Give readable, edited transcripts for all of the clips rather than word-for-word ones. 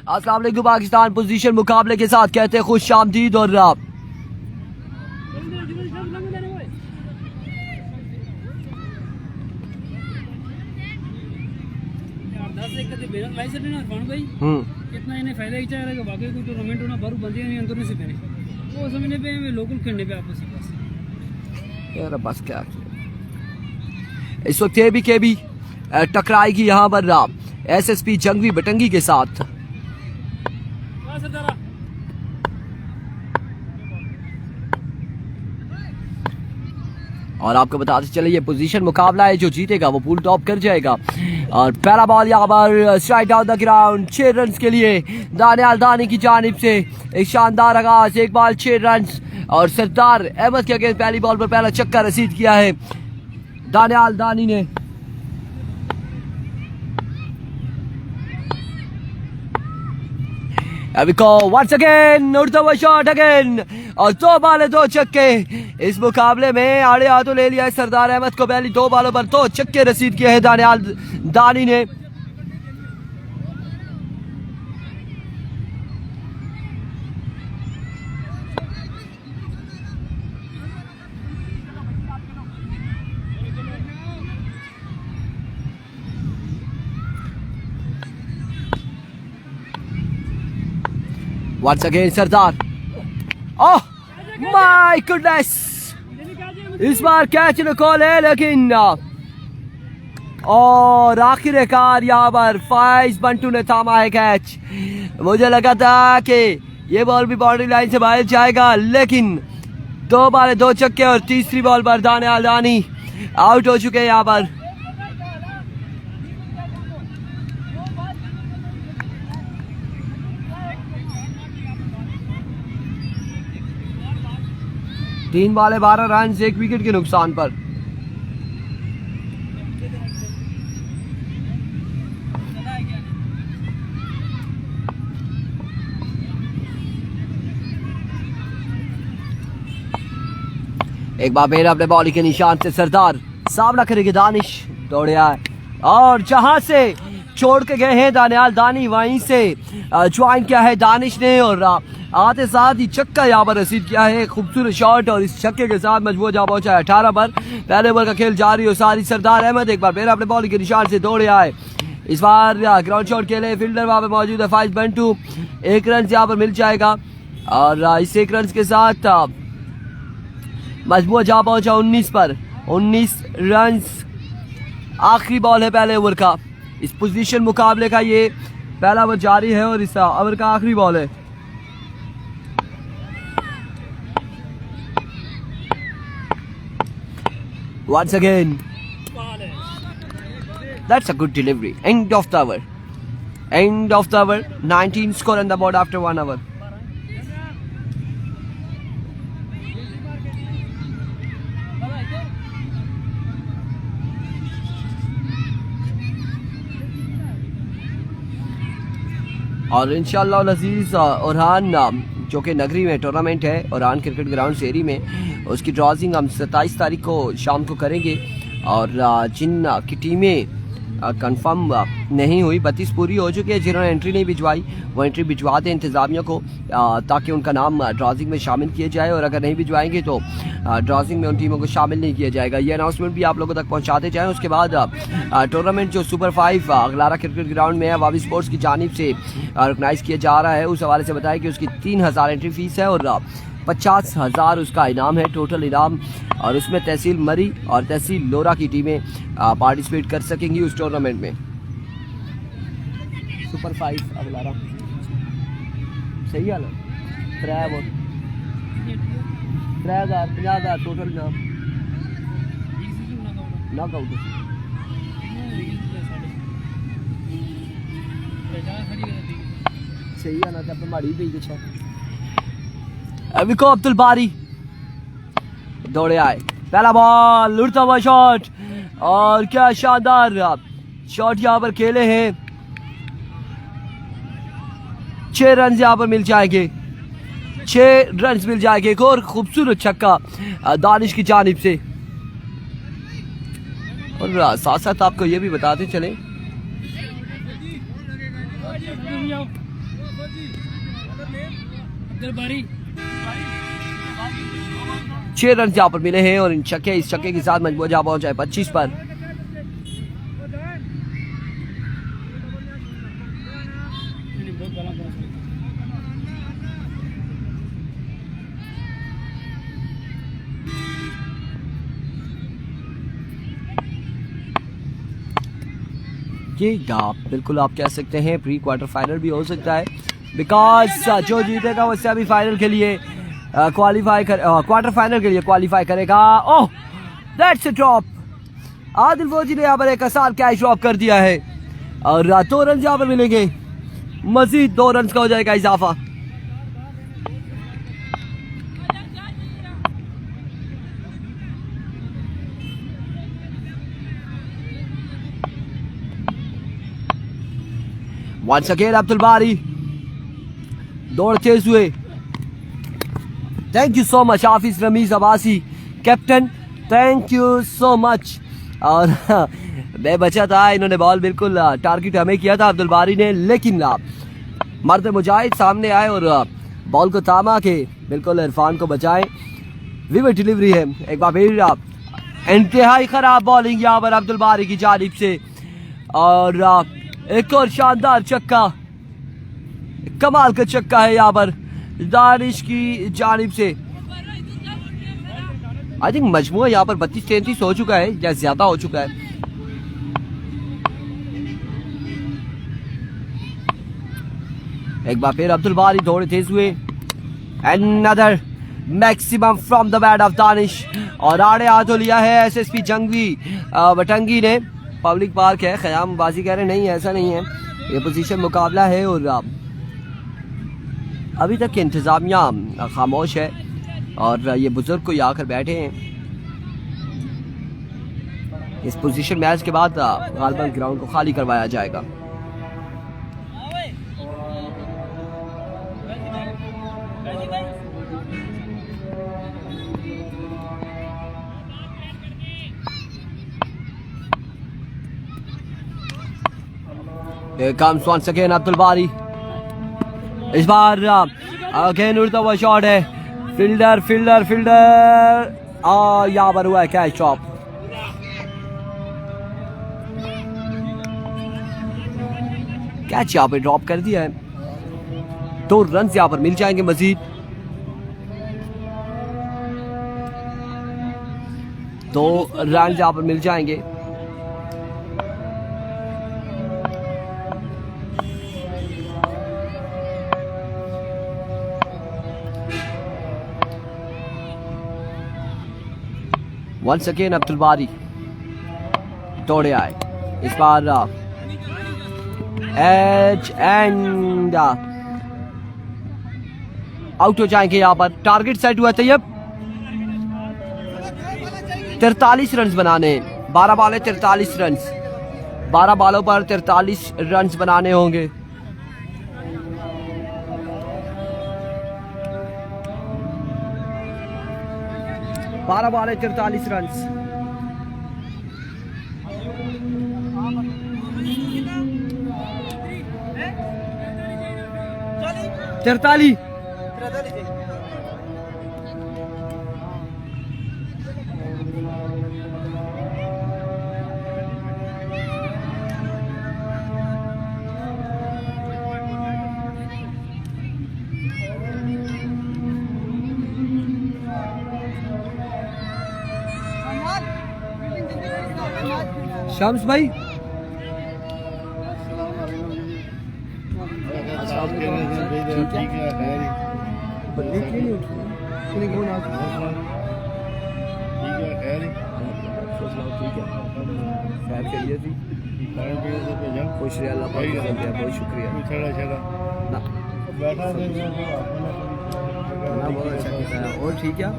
अस्सलाम वालेकुम पाकिस्तान पोजीशन मुकाबले के साथ कहते हैं खुश आमदीद और कितना इन्हें फायदा ही चाह रहा है बाकी कोई टूर्नामेंट होना बारू बंदे नहीं अंदर से पहने वो समझने पे लोकल खेलने पे आपस में यार बस क्या इस वक्त ये भी के भी टकराएगी यहाँ पर एसएसपी जंगवी बटंगी के साथ। और आपको बताते चले ये पोजीशन मुकाबला है, जो जीतेगा वो पूल टॉप कर जाएगा। और पहला बॉल यहाँ पर strike down the ground 6 run के लिए दानियाल दानी की जानिब से एक शानदार आगाज, एक बॉल 6 रन। और सरदार अहमद के अगेंस्ट पहली बॉल पर पहला छक्का रसीद किया है दानियाल दानी ने। अभी को वंस अगेन उड़ता हुआ शॉट अगेन और 2 बॉल 2 छक्के इस मुकाबले में आड़े हाथों ले लिया है सरदार अहमद को। पहली 2 बॉलों पर 2 छक्के रसीद किए हैं दानियाल दानी ने। Once again Sardar, oh my goodness, इस बार कैच न कॉल है लेकिन और आखिरकार यहाँ पर फाइज बंटू ने थामा है कैच। मुझे लगा था कि ये बॉल भी बाउंड्री लाइन से बाहर जाएगा लेकिन 2 बॉल 2 छक्के और तीसरी बॉल पर दानियाल दानी आउट हो चुके हैं यहाँ पर। तीन बॉल 12 रन, 1 विकेट के नुकसान पर। एक बार फिर अपने बॉलिंग के निशान से सरदार सामना करेंगे दानिश, दौड़े आए और जहां से छोड़ के गए हैं दानियाल दानी वहीं से ज्वाइन किया है दानिश ने और आते साथ ही छक्का यहाँ पर रसीद किया है। खूबसूरत शॉट और इस छक्के के साथ मजबूर जा पहुंचा है 18 पर। पहले ओवर का खेल जारी और सारी सरदार अहमद एक बार फिर अपने बॉलिंग के निशान से दौड़े आए। इस बार ग्राउंड शॉट के लिए फील्डर वहां पर मौजूद है फाइज बंटू, 1 रन यहाँ पर मिल जाएगा और इस 1 रन के साथ मजबूर जा पहुंचा 19 पर। 19 रन आखिरी बॉल है पहले ओवर का। इस पोजीशन मुकाबले का ये पहला ओवर जारी है और इस ओवर का आखिरी बॉल है। Once again, that's a good delivery. End of the over. End of the over. 19 score on the board after 1 hour. और इंशाअल्लाह अजीज ओरहान जो कि नगरी में टूर्नामेंट है ओरहान क्रिकेट ग्राउंड शेरी में, उसकी ड्रॉजिंग हम 27 तारीख को शाम को करेंगे और जिन की टीमें कंफर्म नहीं हुई 32 पूरी हो चुकी है, जिन्होंने एंट्री नहीं भिजवाई वो एंट्री भिजवा दें इंतज़ामिया को ताकि उनका नाम ड्रॉजिंग में शामिल किया जाए और अगर नहीं भिजवाएंगे तो ड्रॉजिंग में उन टीमों को शामिल नहीं किया जाएगा। ये अनाउंसमेंट भी आप लोगों तक पहुंचाते जाएं। उसके बाद टूर्नामेंट जो सुपर 5 अगलारा क्रिकेट ग्राउंड में है वावी स्पोर्ट्स की जानिब से ऑर्गेनाइज किया जा रहा है, उस हवाले से बताया कि उसकी 3000 एंट्री फीस है और 50,000 उसका इनाम है टोटल इनाम और उसमें तहसील मरी और तहसील लोरा की टीमें पार्टिसिपेट कर सकेंगी उस टूर्नामेंट में। सुपर 5 अगलारा सही है ना, 50,000 टोटल इनाम नॉकआउट सही है ना, तब माड़ी भी कुछ अभी को अब्दुल बारी दौड़े आए, पहला बॉल उड़ता हुआ शॉट और क्या शानदार शॉट यहाँ पर खेले हैं। 6 रन यहाँ पर मिल जाएंगे, 6 रन मिल जाएंगे। एक और खूबसूरत छक्का दानिश की जानिब से। और साथ साथ आपको ये भी बताते चले अब्दुल बारी 6 रन यहाँ पर मिले हैं और इस छक्के के साथ मजबूर जा पहुंचा है 25 पर। बहुत बड़ा ये बिल्कुल आप कह सकते हैं प्री क्वार्टर फाइनल भी हो सकता है, बिकॉज जो जीतेगा वो सेमीफाइनल के लिए क्वार्टर फाइनल के लिए क्वालिफाई करेगा। Oh that's a drop. Adil फौजी ने यहाँ पर एक आसान कैच ड्रॉप कर दिया है और 2 रन यहाँ पर मिलेंगे, मजीद 2 रन का हो जाएगा इजाफा। वंस अगेन अब्दुल बारी दौड़ते हुए। Thank you so much Hafiz Rameez Abbasi captain, thank you so much. और मैं बचा था, इन्होंने बॉल बिल्कुल टारगेट हमें किया था अब्दुल बारी ने, लेकिन मर्द मुजाहिद सामने आए और बॉल को थामा के बिल्कुल इरफान को बचाएं। विविड डिलीवरी है, एक बार फिर इंतहाई खराब बॉलिंग यहाँ पर अब्दुल बारी की जानिब से और एक और शानदार छक्का, कमाल का छक्का है यहाँ पर दानिश की जानिब से। आई थिंक मजमूआ यहाँ पर 32-33 हो चुका है या ज्यादा हो चुका है। एक बार फिर अब्दुल बारी दौड़े तेज हुए, another maximum from the bat of Danish और आड़े हाथों लिया है एसएसपी जंगवी बटंगी ने। पब्लिक पार्क है, ख़याम बाजी कह रहे नहीं, ऐसा नहीं है, ये पोजीशन मुकाबला है और अभी तक इंतजामिया खामोश है और ये बुजुर्ग को यहाँ आकर बैठे हैं। इस पोजीशन मैच के बाद गालिबन ग्राउंड को खाली करवाया जाएगा। Here comes once again Abdul बारी। इस बार अगेन उड़ता हुआ शॉट है, फील्डर यहाँ पर हुआ है कैच ड्रॉप। कैच यहाँ पे ड्रॉप कर दिया है, 2 रन यहाँ पर मिल जाएंगे मजीद। 2 रन यहाँ पर मिल जाएंगे। वंस अगेन अब्दुल बारी दौड़े आए, इस बार एज एंड आउट हो जाएंगे यहाँ पर। टारगेट सेट हुआ तैयब 43 रन बनाने, 12 बॉल 43 रन, 12 बॉलों पर 43 रन बनाने होंगे। बारह बॉल 43 रन। 43। शम्स भाई खुश रहे, अल्लाह पाक बहुत शुक्रिया। और ठीक है,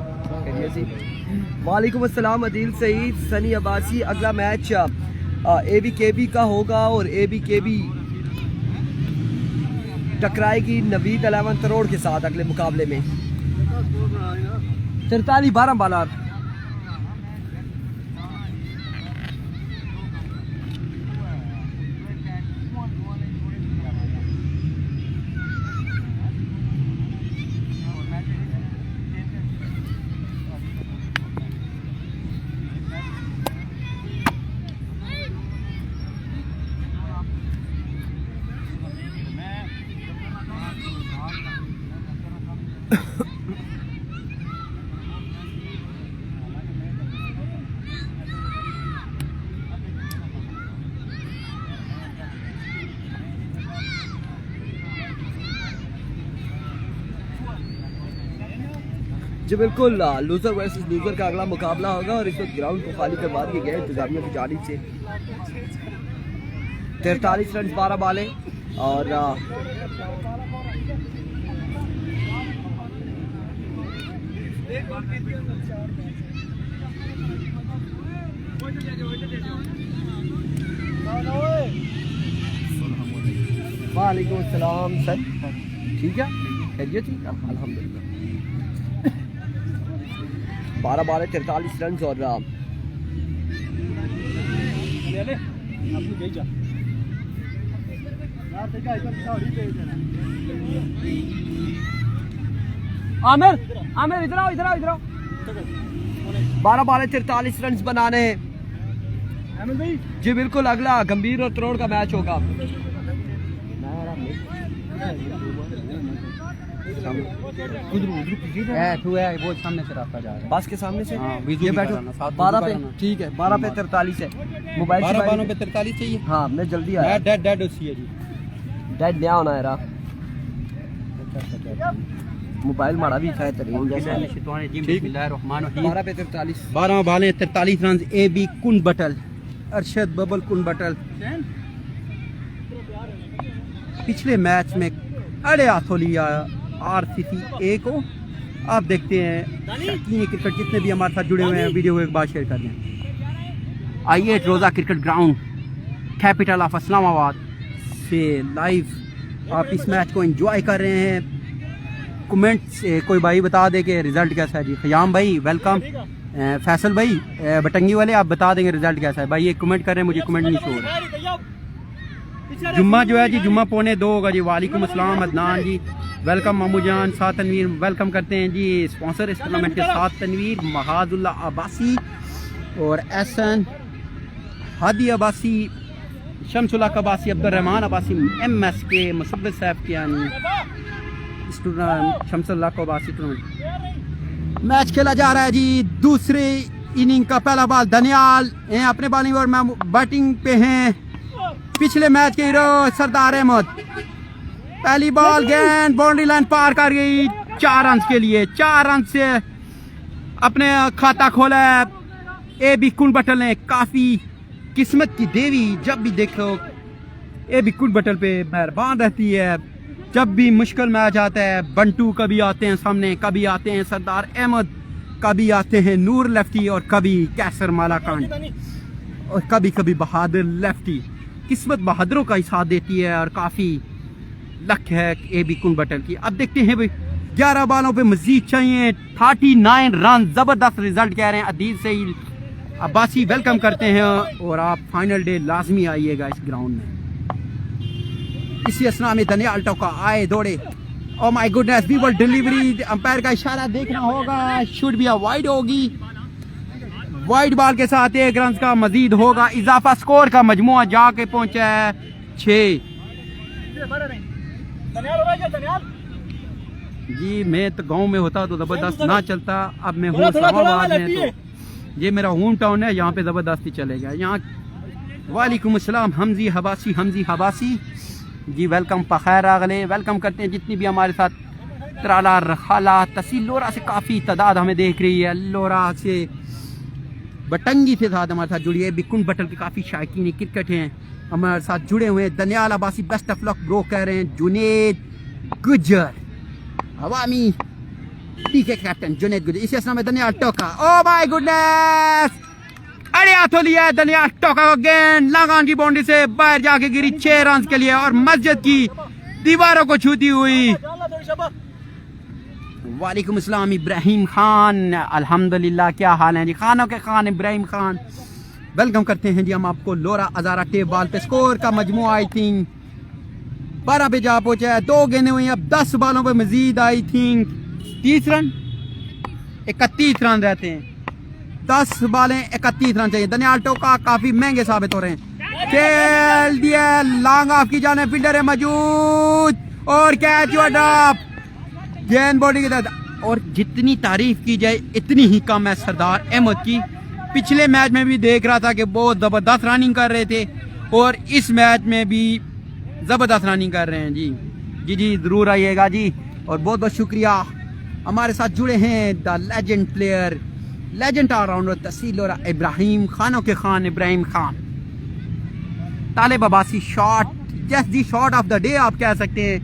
वालेकुम अस्सलाम अदील सईद सनी अब्बासी। अगला मैच ABKB का होगा और ABKB टकराएगी नवीद 11 करोड़ के साथ अगले मुकाबले में। 43 12 बॉलर। जी बिल्कुल, लूजर वर्सेस लूजर का अगला मुकाबला होगा और इस वक्त ग्राउंड को खाली करवा दिया गया है इंतजामिया की जानिब से। 43 रन 12 बालें और वालेकुम अस्सलाम सर, ठीक है, खैरियत ठीक है, अल्हम्दुलिल्लाह। 12 बालें 43 रन और आमिर आमिर इधर आओ इधर आओ इधर आओ। 12 बालें 43 रन बनाने हैं जी बिल्कुल। अगला गंभीर और त्रोड़ का मैच होगा। वो सामने से रास्ता जा रहा है, बस के सामने से। हाँ, ये बैठो 12 पे, ठीक है 12 पे 43 है। मोबाइल 12 पे 43 चाहिए। हाँ मैं जल्दी आया। डेड उसी है जी, डेड नया होना है रहा। मोबाइल माड़ा भी था तरीन जैसा। 12 पे 43, 12 बालें 43 रन। ए बी कुन बटल, अरशद बबल कुन बटल पिछले मैच में अड़े हाथों लिया RCC A को। आप देखते हैं क्रिकेट जितने भी हमारे साथ जुड़े हुए हैं वीडियो को एक बार शेयर कर दें। आइए रोज़ा cricket ground capital of Islamabad से लाइव आप इस मैच को एंजॉय कर रहे हैं। कमेंट से कोई भाई बता दे कि रिजल्ट कैसा है जी। ख़याम भाई वेलकम। फैसल भाई बटंगी वाले आप बता देंगे रिजल्ट कैसा है। भाई ये कमेंट कर रहे हैं, मुझे कमेंट नहीं शो रहा। जुम्मा जो है जी, जुम्मा 1:45 होगा जी। वालेकुम अस्सलाम अदनान जी, वेलकम मामू जान। साथ तनवीर वेलकम करते हैं जी। स्पॉन्सर इस टूर्नामेंट के साथ तनवीर, महाजुल्ला अब्बासी और एहसन हादी अब्बासी, शमसुल्लाह अब्बासी, अब्दुर्रहमान अब्बासी, MS के मुसब्बिर साहब के यानी इस टूर्नामेंट शमसुल्लाह अब्बासी टूर्नामेंट मैच खेला जा रहा है जी। दूसरे इनिंग का पहला बॉल दनियाल अपने बॉलिंग और बैटिंग पे हैं। पिछले मैच के हीरो सरदार अहमद, पहली बॉल गेंद बाउंड्री लाइन पार कर गई 4 रन के लिए। 4 रन से अपने खाता खोला है ए बी कुन बटल ने। काफी किस्मत की देवी, जब भी देखो ए बी कुन बटल पे मेहरबान रहती है। जब भी मुश्किल मैच आता है, बंटू कभी आते हैं सामने, कभी आते हैं सरदार अहमद, कभी आते हैं नूर लेफ्टी और कभी कैसर मालाकान और कभी कभी बहादुर लेफ्टी। किस्मत बहादुरों का ही साथ देती है और काफ़ी लक है ए बी कुन बटल की। अब देखते हैं भाई 11 बॉलों पे मजीद चाहिए। 39 रन, ज़बरदस्त रिजल्ट कह रहे हैं अदील से ही। अब्बासी वेलकम करते हैं और आप फाइनल डे लाजमी आइएगा इस ग्राउंड में। इसी असना में दनियाल टोका आए दौड़े। Oh my goodness, we will delivery. Umpire का इशारा देखना होगा, शुड बी अ वाइड होगी। वाइड बॉल के साथ 1 रन का मजीद होगा इजाफा। स्कोर का मजमुआ जाके पहुंचा है 6। जी मैं तो गांव में होता तो जबरदस्त ना चलता, अब मैं हूँ इस्लामाबाद में तो ये मेरा होम टाउन है, यहाँ पे जबरदस्ती चलेगा। यहाँ वालेकुम अस्सलाम हमजी हबासी, हमजी हबासी जी वेलकम पखैर आगले। वेलकम करते हैं जितनी भी हमारे साथ त्राला रखाला तहसील लोरा से काफ़ी तादाद हमें देख रही है। लोरा से बटंगी से साथ हमारे साथ जुड़ी है। बिकुन बटल के काफ़ी शायकीन क्रिकेट हैं हमारे साथ जुड़े हुए हैं। Daniyal Abbasi best of luck bro कह रहे हैं। जुनेद गुजर हवामी के कैप्टन जुनेद गुजर। इसी असना में दनियाल टोका, ओ माय गुडनेस, अरे हाथों लिया है दनियाल टोका को। गेंद लगान की बाउंड्री से बाहर जाके गिरी 6 रन के लिए और मस्जिद की दीवारों को छूती हुई। वालेकुम अस्सलाम इब्राहिम खान, अल्हम्दुलिल्लाह क्या हाल है जी। खानों के खान इब्राहिम खान वेलकम करते हैं जी हम आपको। लोरा अजारा टेप बॉल पे स्कोर का मजमू आई थिंक 12 पे जा पहुंचा है। 2 गेंदें हुई, अब 10 बॉलों पे मजीद आई थिंक 30 रन, 31 रन रहते हैं। 10 बॉलें 31 रन चाहिए। दनियाल टोका काफी महंगे साबित हो रहे हैं। खेल दिया लॉन्ग ऑफ की जाने, फील्डर है मौजूद और कैच हुआ ड्रॉप गेंद बॉडी के तहत। और जितनी तारीफ की जाए इतनी ही कम है सरदार अहमद की। पिछले मैच में भी देख रहा था कि बहुत ज़बरदस्त रनिंग कर रहे थे और इस मैच में भी ज़बरदस्त रनिंग कर रहे हैं जी। जी जी ज़रूर आइएगा जी और बहुत बहुत शुक्रिया हमारे साथ जुड़े हैं the legend player, legend allrounder तहसील और इब्राहिम खानों के Khan Ibrahim Khan. Talib Abbasi shot, just the shot of the day आप कह सकते हैं।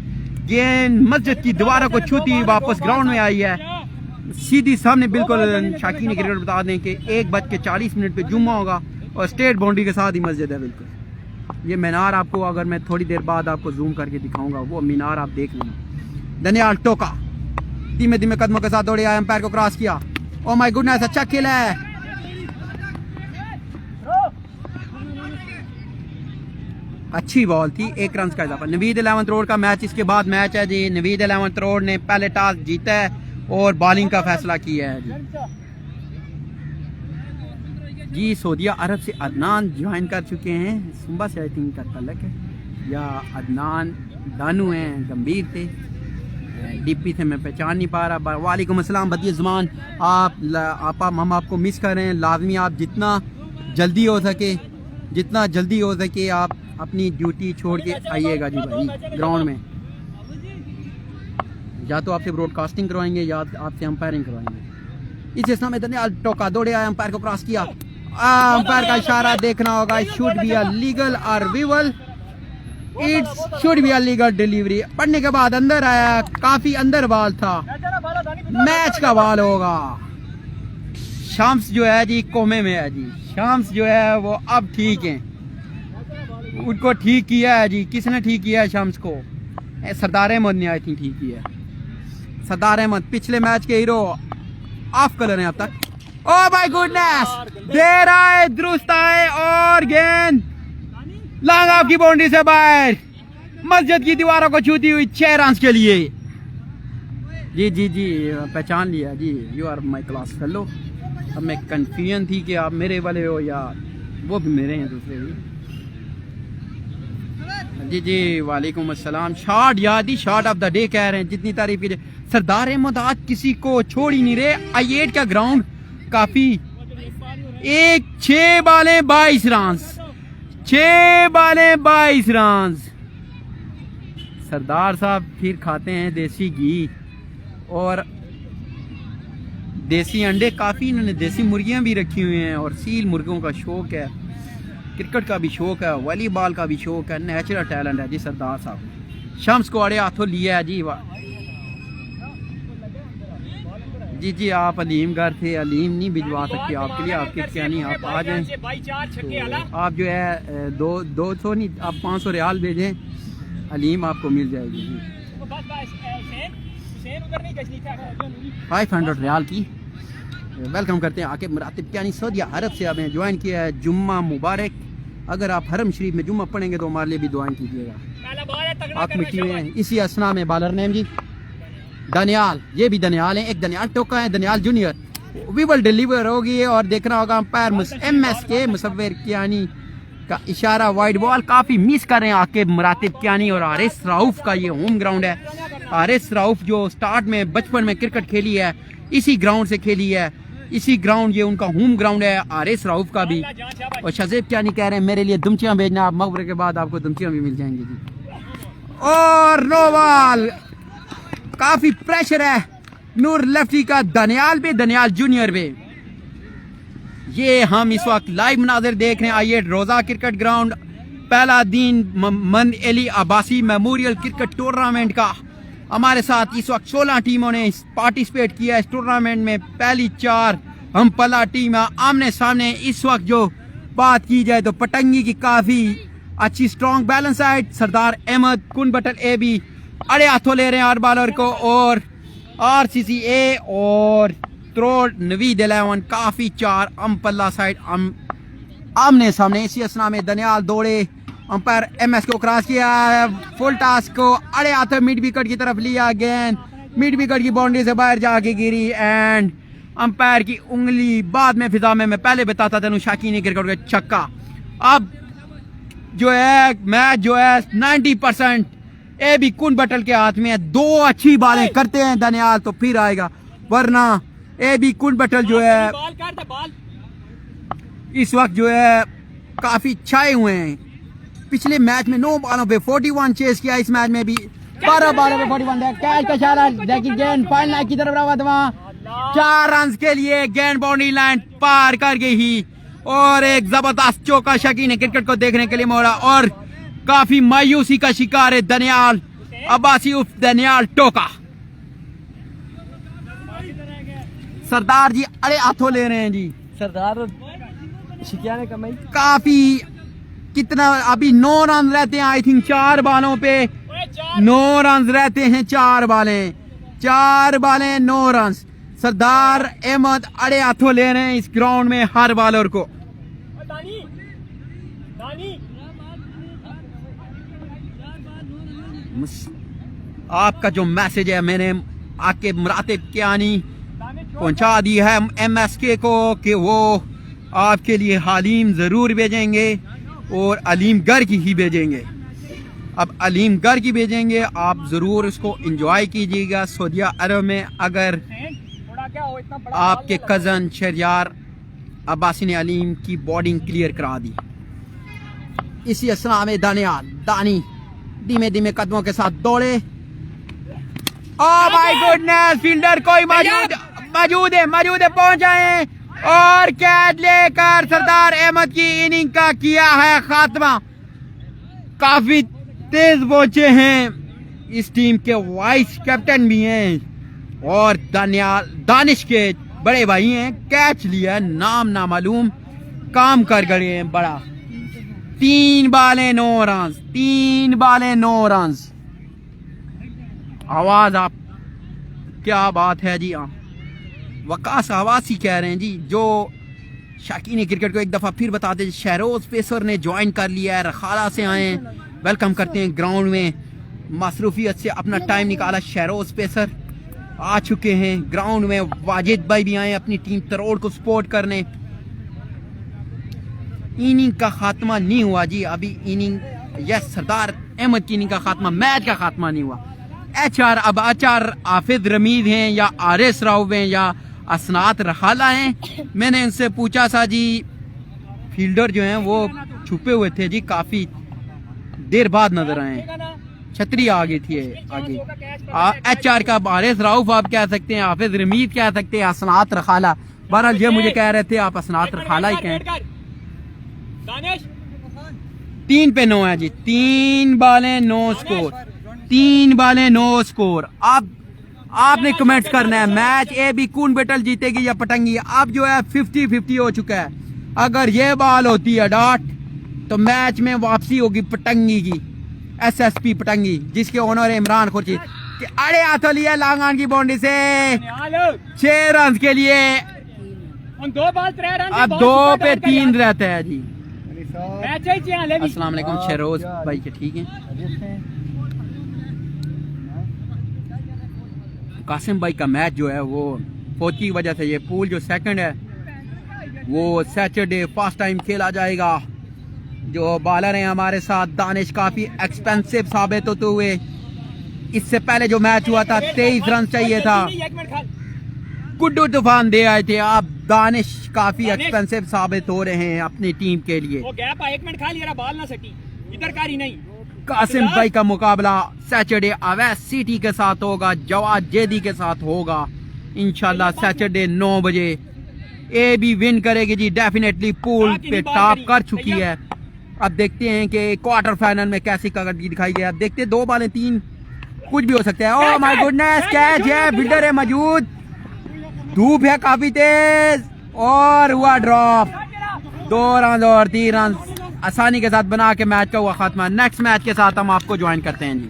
गेंद मस्जिद की दीवारों को छूती हुई वापस ग्राउंड में आई है, सीधी सामने। बिल्कुल शाकीन क्रिकेट बता दें कि 1:40 पे जुम्मा होगा और स्टेट बाउंड्री के साथ ही मस्जिद है। बिल्कुल ये मीनार आपको अगर मैं थोड़ी देर बाद आपको जूम करके दिखाऊंगा, वो मीनार आप देख लेना। दनियाल टोका धीमे धीमे कदमों के साथ दौड़े आए, एम्पायर को क्रॉस किया। ओ माय गुडनेस, अच्छा खेल है। अच्छी बॉल थी, 1 रन का इजाफा। नवीद 11th रोड का मैच इसके बाद मैच है जी। नवीद 11th रोड ने पहले टॉस जीता है और बॉलिंग का फैसला किया है जी। सऊदीया अरब से अदनान ज्वाइन कर चुके हैं, सुबह से आई थिंक का तलक है, या अदनान दानू हैं, गंभीर थे, डीपी से मैं पहचान नहीं पा रहा। वालेकुम अस्सलाम बदिया ज़मान, हम आपको मिस कर रहे हैं। लाजमी आप जितना जल्दी हो सके आप अपनी ड्यूटी छोड़ के आइएगा जी भाई ग्राउंड में। या तो आपसे ब्रॉडकास्टिंग करवाएंगे या आपसे अंपायरिंग करवाएंगे। इस समय दनियाल टोका दौड़े आया, अंपायर को क्रॉस किया। अंपायर का इशारा देखना होगा, it should be a legal और विवल, it should be a legal delivery. पढ़ने के बाद अंदर आया, काफी अंदर बॉल था, मैच का बॉल होगा। शाम्स जो है जी कोमे में है जी, शाम्स जो है वो अब ठीक है, उनको ठीक किया है जी। किसने ठीक किया है शाम्स को? सरदार अहमद ने आई थिंक ठीक किया है। सरदार अहमद पिछले मैच के हीरो, ऑफ कलर हैं अब तक। ओ माय गुडनेस, देर आए दुरुस्त आए और गेंद लॉन्ग ऑफ की बाउंड्री से बाहर, मस्जिद की दीवारों को छूती हुई 6 रन के लिए। जी पहचान लिया जी, you are my class fellow. अब मैं कंफ्यूजन थी कि आप मेरे वाले हो या वो भी मेरे हैं दूसरे भी। जी वालेकुम अस्सलाम। शॉट यादी शॉट ऑफ द डे कह रहे हैं, जितनी तारीफ कीजिए। सरदार अहमद आज किसी को छोड़ ही नहीं रहे। I8 का ग्राउंड काफी, 6 बालें 22 रन, 6 बालें 22 रन। सरदार साहब फिर खाते हैं देसी घी और देसी अंडे, काफी इन्होंने देसी मुर्गियां भी रखी हुई हैं और सील मुर्गों का शौक है, क्रिकेट का भी शौक है, वॉलीबॉल का भी शौक है, नेचुरल टैलेंट है जी सरदार साहब। शम्स को अड़े हाथों लिया है जी। जी आप अलीम घर थे, अलीम नहीं भिजवा सकते आपके लिए, आपके क्या नहीं, आप आ जाएं तो आप जो है 200 नहीं आप 500 रियाल भेजें, अलीम आपको मिल जाएगी जी। 500 रियाल की वेलकम करते हैं। आकिब मुरातिब यानी सऊदी अरब से हमें ज्वाइन किया है। जुम्मा मुबारक। अगर आप हरम शरीफ में जुम्मा पढ़ेंगे तो हमारे लिए भी दुआएं कीजिएगा। आप मिट्टी में इसी असना में बालर नेम जी दनियाल, ये भी दनियाल है, एक दनियाल टोका है, Daniyal junior. We will deliver होगी और देखना होगा अंपायर MS के मुसव्विर कियानी का इशारा। वाइड बॉल काफी मिस कर रहे हैं आकिब मुरातिब कियानी और आरिस राउफ का ये होम ग्राउंड है। आरिस राउफ जो स्टार्ट में बचपन में क्रिकेट खेली है, इसी ग्राउंड से खेली है, इसी ग्राउंड ये उनका होम ग्राउंड है आरिस राउफ का भी। और शजीब क्या नहीं कह रहे हैं मेरे लिए दुमचियां भेजना, आप मगरब के बाद आपको दुमचियां भी मिल जाएंगी जी। और नो बॉल, काफी प्रेशर है नूर लेफ्टी का दनियाल पे, दनियाल जूनियर पे। ये हम इस वक्त लाइव मनाजिर देख रहे हैं। I8 रोजा क्रिकेट ग्राउंड, पहला दिन मंद Ali Abbasi memorial cricket tournament का। हमारे साथ इस वक्त 16 टीमों ने पार्टिसिपेट किया इस टूर्नामेंट में। पहली 4 हम पला टीम आमने सामने। इस वक्त जो बात की जाए तो पटंगी की काफी अच्छी स्ट्रॉन्ग बैलेंस साइड, सरदार अहमद कुन बटल ए भी अड़े हाथों ले रहे हैं 8 बॉलर को, और RCCA और त्रोड नवीद 11 काफी 4 अम्पल्ला साइड आमने सामने। इसी असना में दनियाल दौड़े, अंपायर MS को क्रॉस किया, फुल टास्क को अड़े हाथों मिड विकेट की तरफ लिया, गेंद मिड विकेट की बाउंड्री से बाहर जाके गिरी एंड अंपायर की उंगली बाद में फिजा में। मैं पहले बताता था शाकीन क्रिकेट का छक्का। अब जो है मैच जो है 90% ए भी कुन बटल के हाथ में है। 2 अच्छी बालें करते हैं दनियाल तो फिर आएगा, वरना ए भी कुन बटल जो है इस वक्त जो है काफी छाए हुए हैं। पिछले मैच में 9 बॉलों पे 41 चेस किया, इस मैच में भी 12 बॉलों पे 41 है। कैच का इशारा, लेकिन गेंद फाइनल लाइन की तरफ रहा था। 4 रन के लिए गेंद बाउंड्री लाइन पार कर गई ही और एक जबरदस्त चौका शकीन क्रिकेट को देखने के लिए मोड़ा और काफी मायूसी का शिकार है दनियाल अब्बासी उफ दनियाल टोका। सरदार जी अरे हाथों ले रहे हैं जी। सरदार शिकिया ने कमाई काफी कितना अभी 9 रन रहते हैं आई थिंक 4 बालों पे 9 रन रहते हैं। 4 बालें 9 रन। सरदार अहमद अड़े हाथों ले रहे हैं इस ग्राउंड में हर बॉलर को। आपका जो मैसेज है मैंने आके मुरातिब कियानी पहुंचा दी है MSK को कि वो आपके लिए हलीम जरूर भेजेंगे और अलीम गर की ही भेजेंगे। अब अलीम गर की भेजेंगे, आप जरूर उसको एंजॉय कीजिएगा। सऊदी अरब में अगर आपके कजन शहरयार अब्बासी ने अलीम की बॉर्डिंग क्लियर करा दी। इसी असना में दानी धीमे धीमे कदमों के साथ दौड़े। ओह माय गुडनेस, फील्डर कोई मौजूद है पहुंच जाए और कैच लेकर सरदार अहमद की इनिंग का किया है खात्मा। काफी तेज पहुंचे हैं, इस टीम के वाइस कैप्टन भी हैं और दानिश के बड़े भाई हैं। कैच लिया, नाम ना मालूम, काम कर गए हैं बड़ा। 3 बालें 9 रन। आवाज आप क्या बात है जी। वकास आवासी कह रहे हैं जी। जो शौकीन क्रिकेट को एक दफा फिर बता दें, शहरोज पेसर ने ज्वाइन कर लिया है, रखाला से आए हैं, वेलकम करते हैं ग्राउंड में। मसरूफियत से अपना टाइम निकाला शहरोज पेसर आ चुके हैं ग्राउंड में। वाजिद भाई भी आए अपनी टीम तरोड़ को सपोर्ट करने। इनिंग का खात्मा नहीं हुआ जी अभी। इनिंग यस सरदार अहमद की इनिंग का खात्मा, मैच का खात्मा नहीं हुआ। HR हाफिज रमीद हैं या RS राव हैं या असनात रखाला हैं। मैंने इनसे पूछा था जी, फील्डर जो हैं वो छुपे हुए थे जी, काफी देर बाद नजर आए। छतरी आ गई थी आगे। HR का RS राउफ आप कह सकते हैं, हाफिज रमीद कह सकते हैं, असनात रखाला। बहरहाल ये मुझे कह रहे थे आप असनात रखाला ही कहें। 3 पे 9 है जी। 3 बालें 9 स्कोर। आपने कमेंट करना है मैच AB कौन बैटल जीतेगी या पटंगी। अब जो है 50-50 हो चुका है। अगर ये बॉल होती है डॉट तो मैच में वापसी होगी पटंगी की, SSP पटंगी, जिसके ओनर इमरान खुर्शीद। अरे हाथों लिया लांगान की बाउंड्री से 6 रन के लिए। अब 2 पे 3 रहता है जी। अस्सलाम वालेकुम शहरोज भाई के ठीक है। कासिम भाई का मैच जो है वो फौज की वजह से, ये पूल जो सेकंड है वो सैटरडे फर्स्ट टाइम खेला जाएगा। जो बॉलर हैं हमारे साथ दानिश काफी एक्सपेंसिव साबित होते हुए। इससे पहले जो मैच हुआ था 23 रन चाहिए था, गुड्डू तूफान दे आए थे। अब दानिश काफी एक्सपेंसिव साबित हो रहे हैं अपनी टीम के लिए। कासिम भाई का मुकाबला सैटरडे अवैस सिटी के साथ होगा, जवाद जेदी के साथ होगा इंशाल्लाह सैटरडे 9 बजे। AB विन करेगी जी डेफिनेटली, पूल पे टॉप कर चुकी है। अब देखते हैं कि क्वार्टर फाइनल में कैसी कारकर्दगी दिखाई गई। अब देखते हैं 2 बालें 3 कुछ भी हो सकता है। ओह माय गुडनेस, कैच है, फील्डर है मौजूद, धूप है काफी तेज और हुआ ड्रॉप। 2 रन और 3 रन आसानी के साथ बना के मैच का हुआ खात्मा। नेक्स्ट मैच के साथ हम आपको ज्वाइन करते हैं जी।